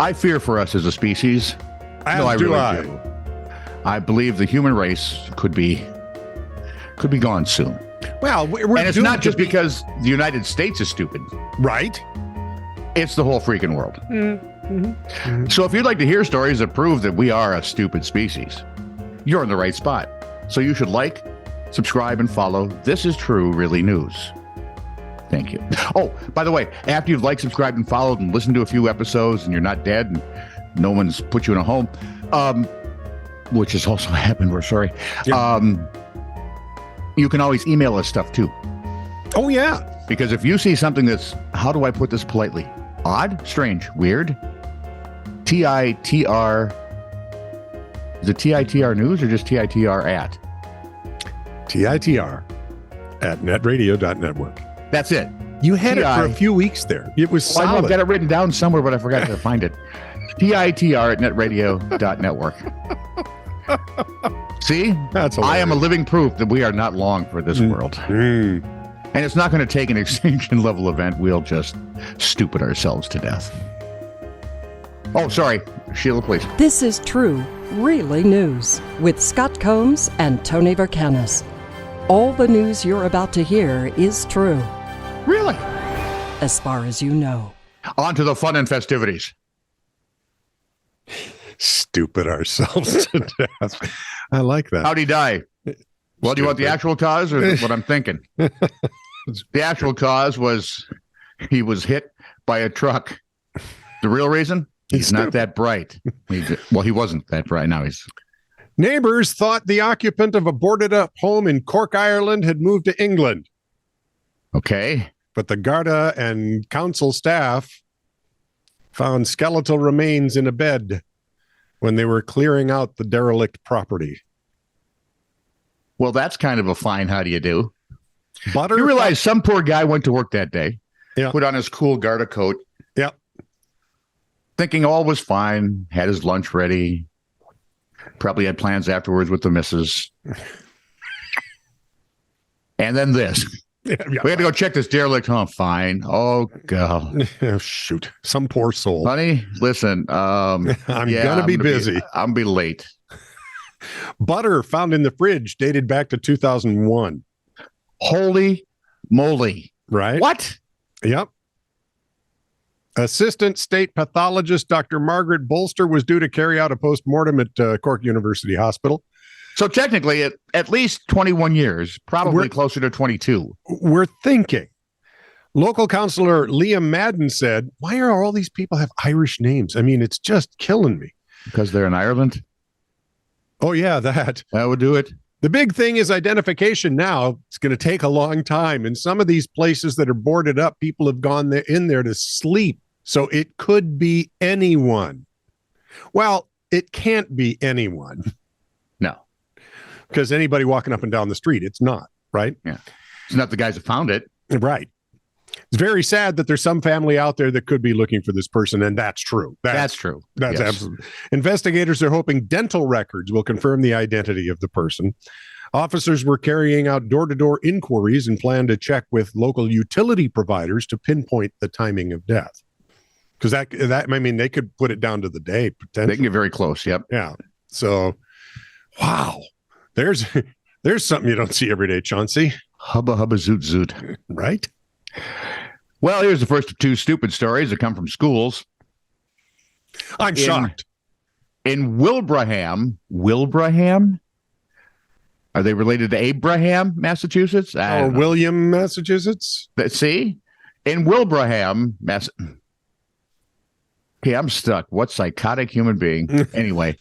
I fear for us as a species. As do I. do. I believe the human race could be gone soon. Well, and it's not just because the United States is stupid. Right. It's the whole freaking world. Mm-hmm. So if you'd like to hear stories that prove that we are a stupid species, you're in the right spot. So you should like, subscribe, and follow This Is True Really News. Thank you. Oh, by the way, after you've liked, subscribed, and followed and listened to a few episodes and you're not dead and no one's put you in a home, which has also happened, we're sorry. Yeah. You can always email us stuff too. Oh, yeah. Because if you see something that's, how do I put this politely? Odd, strange, weird, TITR, is it TITR news or just TITR at? TITR at netradio.network. That's it. You had it for a few weeks there. It was solid. I know, I've got it written down somewhere, but I forgot to find it. TITR at netradio.network. See? That's hilarious. I am a living proof that we are not long for this world. And it's not going to take an extinction level event. We'll just stupid ourselves to death. Oh, sorry. Sheila, please. This is True, Really News with Scott Combs and Tony Vercanis. All the news you're about to hear is true. Really? As far as you know. On to the fun and festivities. Stupid ourselves to death. I like that. How'd he die? Well, do you want the actual cause or what I'm thinking? The actual cause was he was hit by a truck. The real reason? He's not that bright. He wasn't that bright. Now he's... Neighbors thought the occupant of a boarded-up home in Cork, Ireland had moved to England. Okay. But the Garda and council staff found skeletal remains in a bed when they were clearing out the derelict property. Well, that's kind of a fine how do you do. Butter. You realize some poor guy went to work that day, yeah, put on his cool Garda coat, yeah, thinking all was fine, had his lunch ready, probably had plans afterwards with the missus. And then this. Yeah, we had to go check this derelict home. Fine. Oh, God. Oh, shoot. Some poor soul. Honey, listen. I'm going to be busy. I'm going to be late. Butter found in the fridge dated back to 2001. Holy moly. Right? What? Yep. Assistant State Pathologist Dr. Margaret Bolster was due to carry out a post-mortem at Cork University Hospital. So technically, at least 21 years, probably closer to 22. We're thinking. Local councillor Liam Madden said, why are all these people have Irish names? I mean, it's just killing me. Because they're in Ireland? Oh, yeah, that. That would do it. The big thing is identification now. It's going to take a long time. And some of these places that are boarded up, people have gone in there to sleep. So it could be anyone. Well, it can't be anyone. No. Because anybody walking up and down the street, it's not, right? Yeah. It's not the guys that found it. Right. It's very sad that there's some family out there that could be looking for this person, and that's true. That's true. That's absolutely. Investigators are hoping dental records will confirm the identity of the person. Officers were carrying out door-to-door inquiries and plan to check with local utility providers to pinpoint the timing of death. Because that I mean, they could put it down to the day, potentially. They can get very close, yep. Yeah. So, wow. There's something you don't see every day, Chauncey. Hubba hubba zoot zoot. Right? Well, here's the first of two stupid stories that come from schools. I'm shocked. In Wilbraham? Are they related to Abraham, Massachusetts? Or William, Massachusetts? See? In Wilbraham, Okay, I'm stuck. What psychotic human being? Anyway,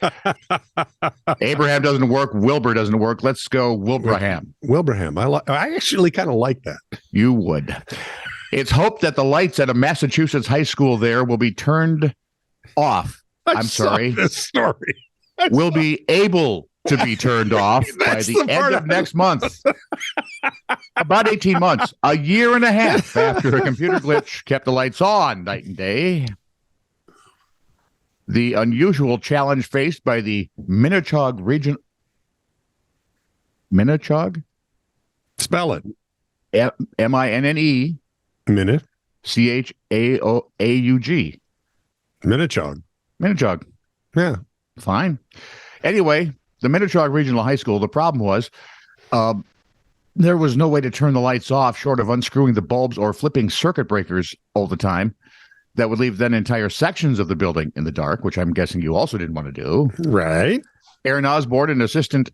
Abraham doesn't work. Wilbur doesn't work. Let's go Wilbraham. Wilbraham. I actually kind of like that. You would. It's hoped that the lights at a Massachusetts high school there will be turned off. I'm sorry. This story. Will be able to be turned off by the end of next month. About 18 months. A year and a half after a computer glitch kept the lights on night and day. The unusual challenge faced by the Minnechaug region. Minnechaug? Spell it. M-I-N-N-E. Minute. C-H-A-O-A-U-G. Minnechaug. Minnetonka. Yeah. Fine. Anyway, the Minnetonka Regional High School, the problem was there was no way to turn the lights off short of unscrewing the bulbs or flipping circuit breakers all the time. That would leave then entire sections of the building in the dark, which I'm guessing you also didn't want to do. Right. Aaron Osborne, an assistant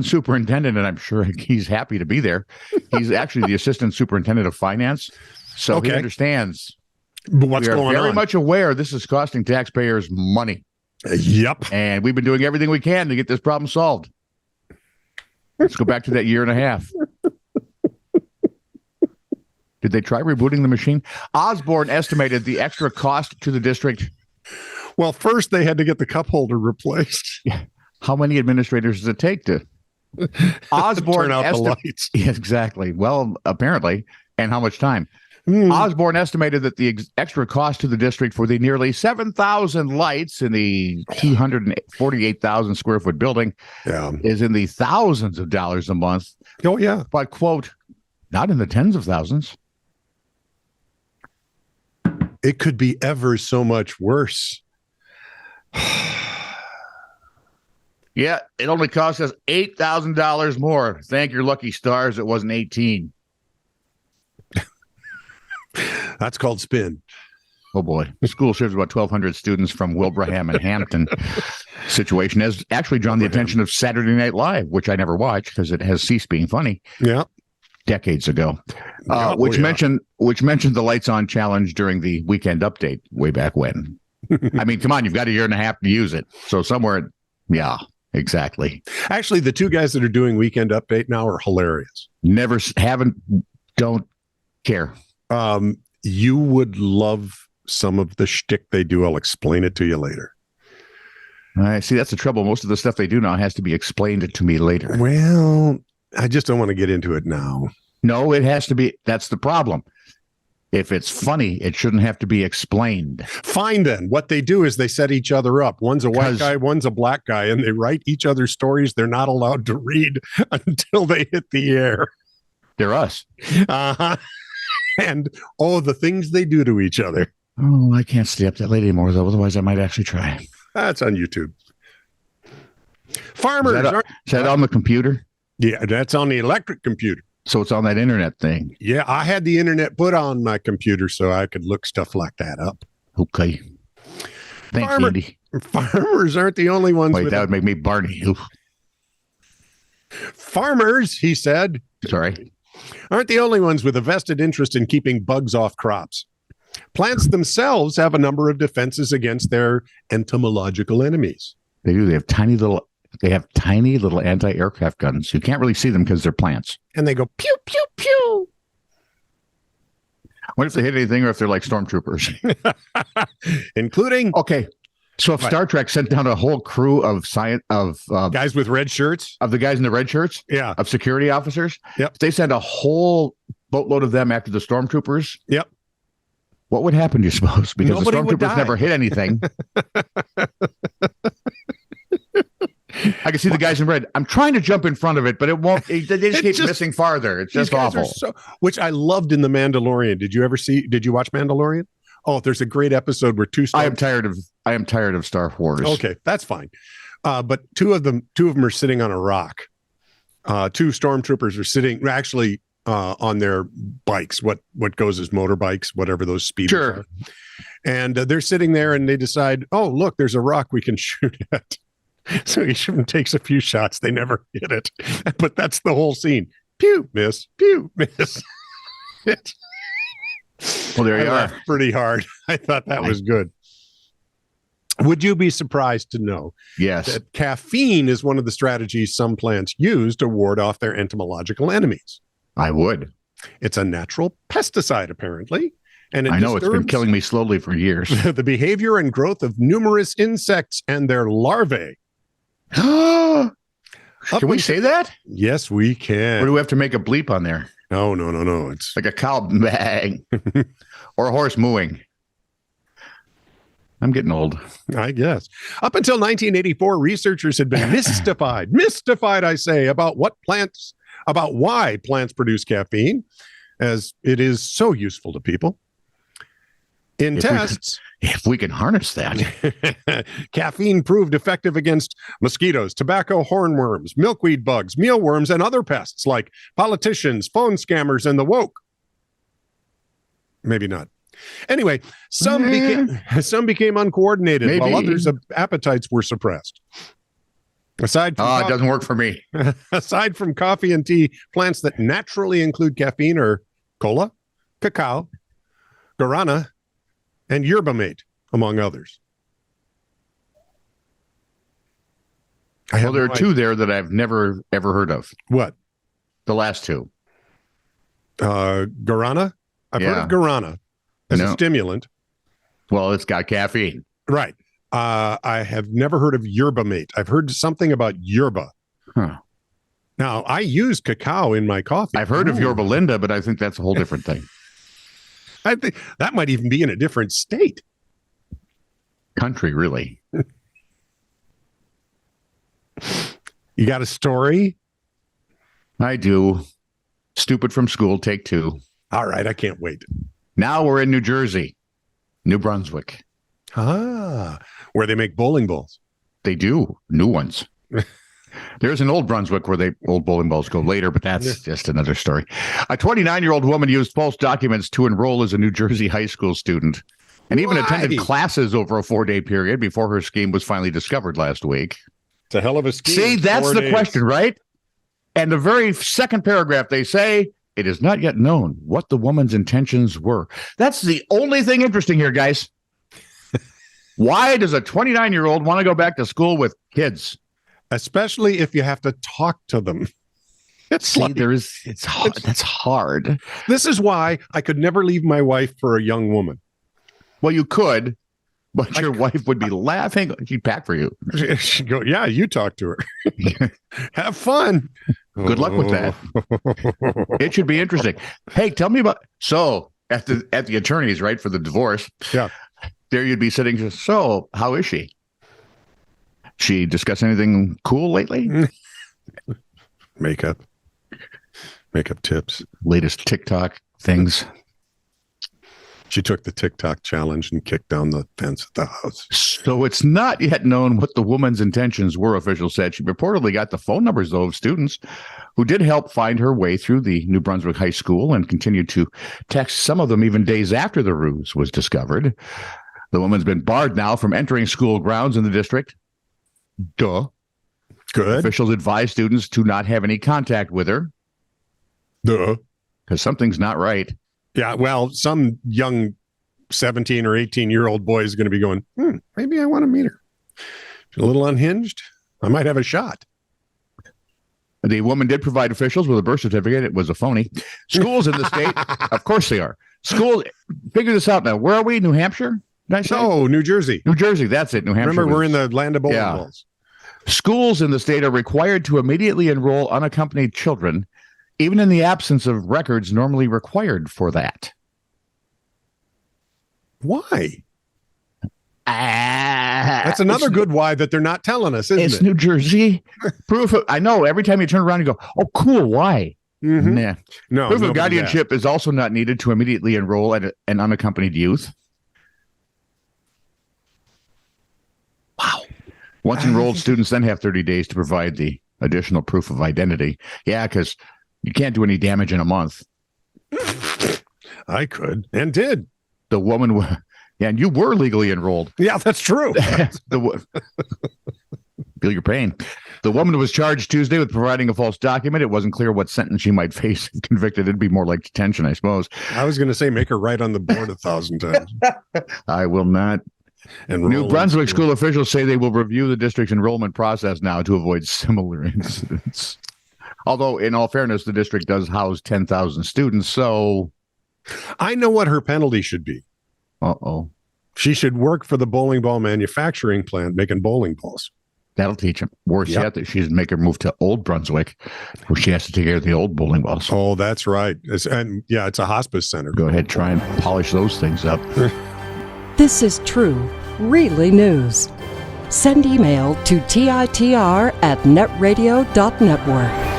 superintendent, and I'm sure he's happy to be there. He's actually the assistant superintendent of finance, so he understands. But what's going on? We are very much aware this is costing taxpayers money. Yep. And we've been doing everything we can to get this problem solved. Let's go back to that year and a half. Did they try rebooting the machine? Osborne estimated the extra cost to the district. Well, first they had to get the cup holder replaced. How many administrators does it take to Osborne turn out the lights? Yeah, exactly. Well, apparently. And how much time? Osborne estimated that the extra cost to the district for the nearly 7,000 lights in the 248,000 square foot building is in the thousands of dollars a month. Oh, yeah. But, quote, not in the tens of thousands. It could be ever so much worse. Yeah, it only cost us $8,000 more. Thank your lucky stars it wasn't 18. That's called spin. Oh, boy. The school serves about 1,200 students from Wilbraham and Hampton. Situation has actually drawn the attention of Saturday Night Live, which I never watched because it has ceased being funny. Yeah. Decades ago, which mentioned the lights on challenge during the weekend update way back when. I mean, come on, you've got a year and a half to use it. So somewhere, yeah, exactly. Actually, the two guys that are doing weekend update now are hilarious. Never haven't, don't care. You would love some of the shtick they do. I'll explain it to you later. I see. That's the trouble. Most of the stuff they do now has to be explained to me later. Well, I just don't want to get into it now. No, it has to be. That's the problem. If it's funny, it shouldn't have to be explained. Fine, then. What they do is they set each other up. One's a white guy, one's a black guy, and they write each other's stories they're not allowed to read until they hit the air. They're us. Uh-huh. And, the things they do to each other. Oh, I can't stay up that late anymore, though. Otherwise, I might actually try. That's on YouTube. Farmers. Is that on the computer? Yeah, that's on the electric computer. So it's on that internet thing. Yeah, I had the internet put on my computer so I could look stuff like that up. Okay. Thanks, Andy. Farmers aren't the only ones. Wait, that would make me Barney. Oof. Farmers, he said. Sorry. Aren't the only ones with a vested interest in keeping bugs off crops. Plants themselves have a number of defenses against their entomological enemies. They do. They have tiny little anti-aircraft guns. You can't really see them because they're plants. And they go pew, pew, pew. What if they hit anything or if they're like stormtroopers? Including... Okay. So if Star Trek sent down a whole crew of guys with red shirts, of the guys in the red shirts, of security officers, they sent a whole boatload of them after the stormtroopers. Yep. What would happen, do you suppose? Because nobody the stormtroopers never hit anything. I can see the guys in red. I'm trying to jump in front of it, but it won't. They just keep missing farther. It's just awful. Which I loved in The Mandalorian. Did you watch Mandalorian? Oh, there's a great episode where I am tired of Star Wars. Okay, that's fine. But two of them are sitting on a rock. Two stormtroopers are sitting actually on their bikes. What goes as motorbikes, whatever those speeders are. And they're sitting there and they decide, oh, look, there's a rock we can shoot at. So each of them takes a few shots. They never hit it. But that's the whole scene. Pew, miss. Pew, miss. Well, there you are. Pretty hard. I thought that was good. Would you be surprised to know that caffeine is one of the strategies some plants use to ward off their entomological enemies? I would. It's a natural pesticide, apparently. And I know it's been killing me slowly for years. The behavior and growth of numerous insects and their larvae. Can we say that? Yes, we can. Or do we have to make a bleep on there? No. It's like a cow bang or a horse mooing. I'm getting old, I guess. Up until 1984, researchers had been mystified, I say, about why plants produce caffeine, as it is so useful to people. In tests, if we can harness that. caffeine proved effective against mosquitoes, tobacco hornworms, milkweed bugs, mealworms, and other pests like politicians, phone scammers, and the woke. Maybe not. Anyway, some became uncoordinated, Maybe. while others' appetites were suppressed. Aside from It doesn't work for me. aside from coffee and tea, plants that naturally include caffeine are cola, cacao, guarana, and yerba mate, among others. Well, there are two there that I've never, ever heard of. What? The last two. Guarana? I've heard of guarana as a stimulant. Well, it's got caffeine. Right. I have never heard of yerba mate. I've heard something about yerba. Huh. Now, I use cacao in my coffee. I've heard of yerba linda, but I think that's a whole different thing. I think that might even be in a different state. Country, really. You got a story? I do. Stupid from school, take two. All right, I can't wait. Now we're in New Jersey, New Brunswick. Where they make bowling balls. They do. New ones. There's an old Brunswick where old bowling balls go later, but that's just another story. A 29-year-old woman used false documents to enroll as a New Jersey high school student and even attended classes over a 4-day period before her scheme was finally discovered last week. It's a hell of a scheme. See, that's the question, right? And the very second paragraph, they say, it is not yet known what the woman's intentions were. That's the only thing interesting here, guys. Why does a 29-year-old want to go back to school with kids? Especially if you have to talk to them. It's hard. That's hard. This is why I could never leave my wife for a young woman. Well, you could, but your wife would be laughing. She'd pack for you. She'd go, yeah, you talk to her. Have fun. Good luck with that. It should be interesting. Hey, tell me about at the attorneys, right, for the divorce. Yeah. There you'd be sitting just, so how is she? She discuss anything cool lately? Makeup tips. Latest TikTok things. She took the TikTok challenge and kicked down the fence at the house. So it's not yet known what the woman's intentions were, officials said. She reportedly got the phone numbers, though, of students who did help find her way through the New Brunswick High School and continued to text some of them even days after the ruse was discovered. The woman's been barred now from entering school grounds in the district. Duh. Good. Officials advise students to not have any contact with her. Duh. Because something's not right. Yeah, well, some young 17 or 18-year-old boy is going to be going, maybe I want to meet her. She's a little unhinged. I might have a shot. The woman did provide officials with a birth certificate. It was a phony. Schools in the state, of course they are. Schools, figure this out now. Where are we? New Hampshire? No, New Jersey. New Jersey, that's it. New Hampshire. Remember, we're in the land of bowling balls. Schools in the state are required to immediately enroll unaccompanied children, even in the absence of records normally required for that. Why? That's another good why that they're not telling us, isn't it? It's New Jersey. I know. Every time you turn around, you go, oh, cool. Why? Mm-hmm. Nah. No. Proof of guardianship is also not needed to immediately enroll an unaccompanied youth. Wow. Once enrolled, students then have 30 days to provide the additional proof of identity. Yeah, because you can't do any damage in a month. I could and did. The woman, and you were legally enrolled. Yeah, that's true. Feel your pain. The woman was charged Tuesday with providing a false document. It wasn't clear what sentence she might face if convicted. It'd be more like detention, I suppose. I was going to say make her write on the board 1,000 times. I will not. New Brunswick school officials say they will review the district's enrollment process now to avoid similar incidents. Although, in all fairness, the district does house 10,000 students, so... I know what her penalty should be. Uh-oh. She should work for the bowling ball manufacturing plant making bowling balls. That'll teach him. Worse yet, that she should make her move to Old Brunswick, where she has to take care of the old bowling balls. Oh, that's right. It's a hospice center. Go ahead, try and polish those things up. This is true, really news. Send email to TITR@netradio.network.